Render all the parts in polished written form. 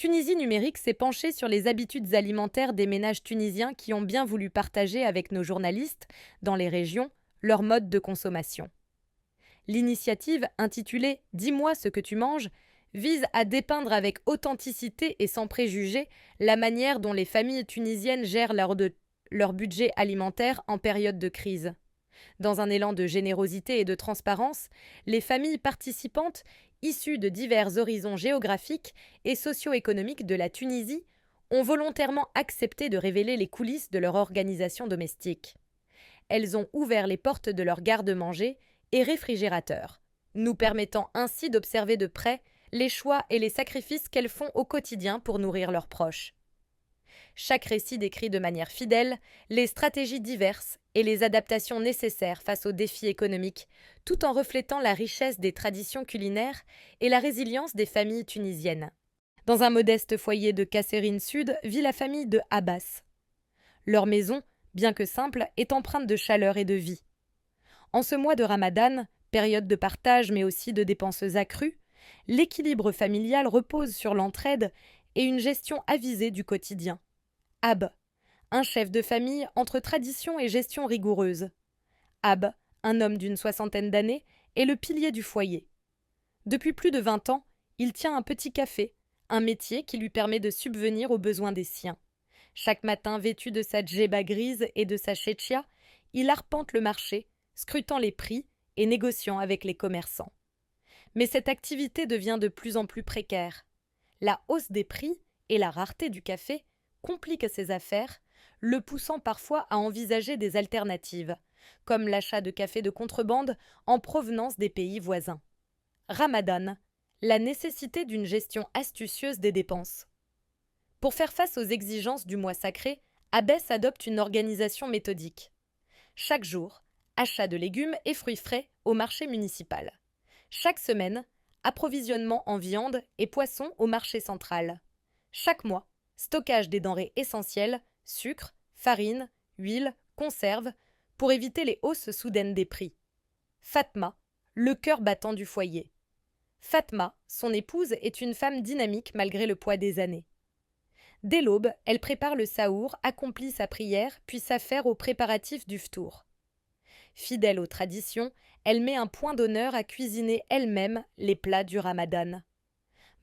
Tunisie numérique s'est penchée sur les habitudes alimentaires des ménages tunisiens qui ont bien voulu partager avec nos journalistes, dans les régions, leur mode de consommation. L'initiative, intitulée Dis-moi ce que tu manges, vise à dépeindre avec authenticité et sans préjugés la manière dont les familles tunisiennes gèrent leur budget alimentaire en période de crise. Dans un élan de générosité et de transparence, les familles participantes, issues de divers horizons géographiques et socio-économiques de la Tunisie, ont volontairement accepté de révéler les coulisses de leur organisation domestique. Elles ont ouvert les portes de leurs garde-manger et réfrigérateurs, nous permettant ainsi d'observer de près les choix et les sacrifices qu'elles font au quotidien pour nourrir leurs proches. Chaque récit décrit de manière fidèle les stratégies diverses et les adaptations nécessaires face aux défis économiques, tout en reflétant la richesse des traditions culinaires et la résilience des familles tunisiennes. Dans un modeste foyer de Kasserine Sud vit la famille de Abbas. Leur maison, bien que simple, est empreinte de chaleur et de vie. En ce mois de Ramadan, période de partage mais aussi de dépenses accrues, l'équilibre familial repose sur l'entraide et une gestion avisée du quotidien. Ab, un chef de famille entre tradition et gestion rigoureuse. Ab, un homme d'une soixantaine d'années, est le pilier du foyer. Depuis plus de 20 ans, il tient un petit café, un métier qui lui permet de subvenir aux besoins des siens. Chaque matin, vêtu de sa djebba grise et de sa chétchia, il arpente le marché, scrutant les prix et négociant avec les commerçants. Mais cette activité devient de plus en plus précaire. La hausse des prix et la rareté du café compliquent ses affaires, le poussant parfois à envisager des alternatives, comme l'achat de café de contrebande en provenance des pays voisins. Ramadan, la nécessité d'une gestion astucieuse des dépenses. Pour faire face aux exigences du mois sacré, Abbès adopte une organisation méthodique. Chaque jour, achat de légumes et fruits frais au marché municipal. Chaque semaine, approvisionnement en viande et poissons au marché central. Chaque mois, stockage des denrées essentielles, sucre, farine, huile, conserve, pour éviter les hausses soudaines des prix. Fatma, le cœur battant du foyer. Fatma, son épouse, est une femme dynamique malgré le poids des années. Dès l'aube, elle prépare le saour, accomplit sa prière, puis s'affaire aux préparatifs du ftour. Fidèle aux traditions, elle met un point d'honneur à cuisiner elle-même les plats du Ramadan.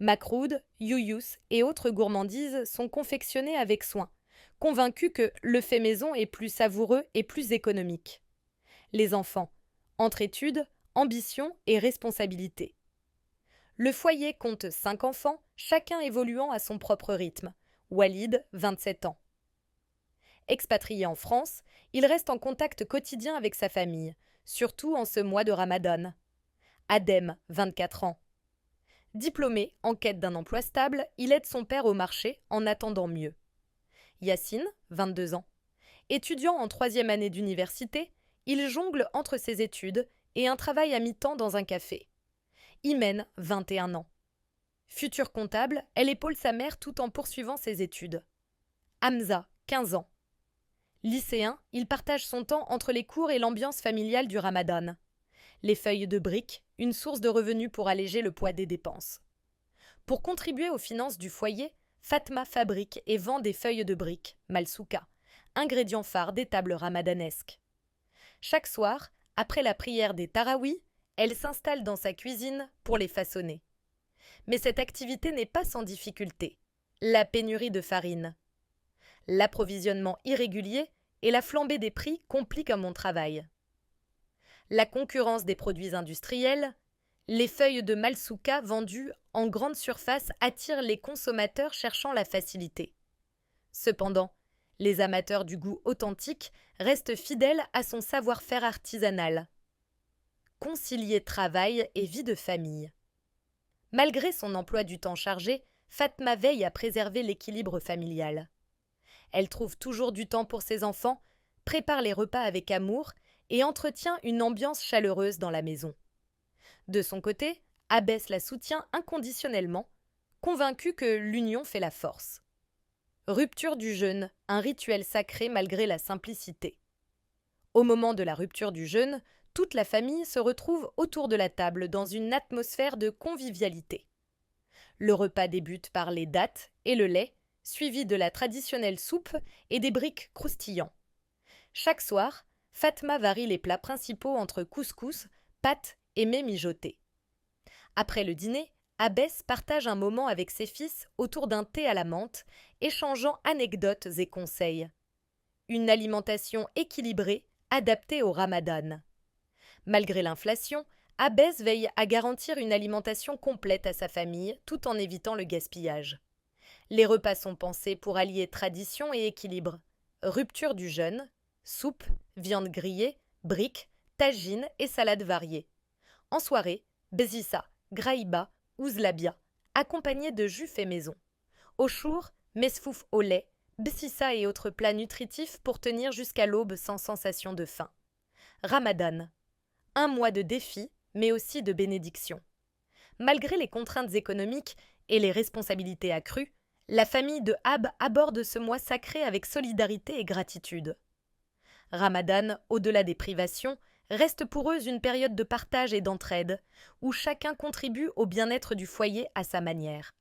Makroud, youyous et autres gourmandises sont confectionnées avec soin, convaincus que le fait maison est plus savoureux et plus économique. Les enfants, entre études, ambition et responsabilité. Le foyer compte 5 enfants, chacun évoluant à son propre rythme. Walid, 27 ans. Expatrié en France, il reste en contact quotidien avec sa famille, surtout en ce mois de Ramadan. Adem, 24 ans. Diplômé, en quête d'un emploi stable, il aide son père au marché en attendant mieux. Yacine, 22 ans. Étudiant en 3e année d'université, il jongle entre ses études et un travail à mi-temps dans un café. Imen, 21 ans. Future comptable, elle épaule sa mère tout en poursuivant ses études. Hamza, 15 ans. Lycéen, il partage son temps entre les cours et l'ambiance familiale du Ramadan. Les feuilles de briques, une source de revenus pour alléger le poids des dépenses. Pour contribuer aux finances du foyer, Fatma fabrique et vend des feuilles de briques, malsouka, ingrédient phare des tables ramadanesques. Chaque soir, après la prière des tarawih, elle s'installe dans sa cuisine pour les façonner. Mais cette activité n'est pas sans difficulté. La pénurie de farine. L'approvisionnement irrégulier et la flambée des prix compliquent mon travail. La concurrence des produits industriels, les feuilles de malsouka vendues en grande surface attirent les consommateurs cherchant la facilité. Cependant, les amateurs du goût authentique restent fidèles à son savoir-faire artisanal. Concilier travail et vie de famille. Malgré son emploi du temps chargé, Fatma veille à préserver l'équilibre familial. Elle trouve toujours du temps pour ses enfants, prépare les repas avec amour et entretient une ambiance chaleureuse dans la maison. De son côté, Abbès la soutient inconditionnellement, convaincu que l'union fait la force. Rupture du jeûne, un rituel sacré malgré la simplicité. Au moment de la rupture du jeûne, toute la famille se retrouve autour de la table dans une atmosphère de convivialité. Le repas débute par les dattes et le lait, suivi de la traditionnelle soupe et des briques croustillants. Chaque soir, Fatma varie les plats principaux entre couscous, pâtes et mets mijotés. Après le dîner, Abbès partage un moment avec ses fils autour d'un thé à la menthe, échangeant anecdotes et conseils. Une alimentation équilibrée, adaptée au ramadan. Malgré l'inflation, Abbès veille à garantir une alimentation complète à sa famille tout en évitant le gaspillage. Les repas sont pensés pour allier tradition et équilibre. Rupture du jeûne, soupe, viande grillée, briques, tagine et salades variées. En soirée, bzissa, graïba ou zlabia, accompagnés de jus fait maison. Au chour, mesfouf au lait, bzissa et autres plats nutritifs pour tenir jusqu'à l'aube sans sensation de faim. Ramadan. Un mois de défis, mais aussi de bénédictions. Malgré les contraintes économiques et les responsabilités accrues, la famille de Ab aborde ce mois sacré avec solidarité et gratitude. Ramadan, au-delà des privations, reste pour eux une période de partage et d'entraide, où chacun contribue au bien-être du foyer à sa manière.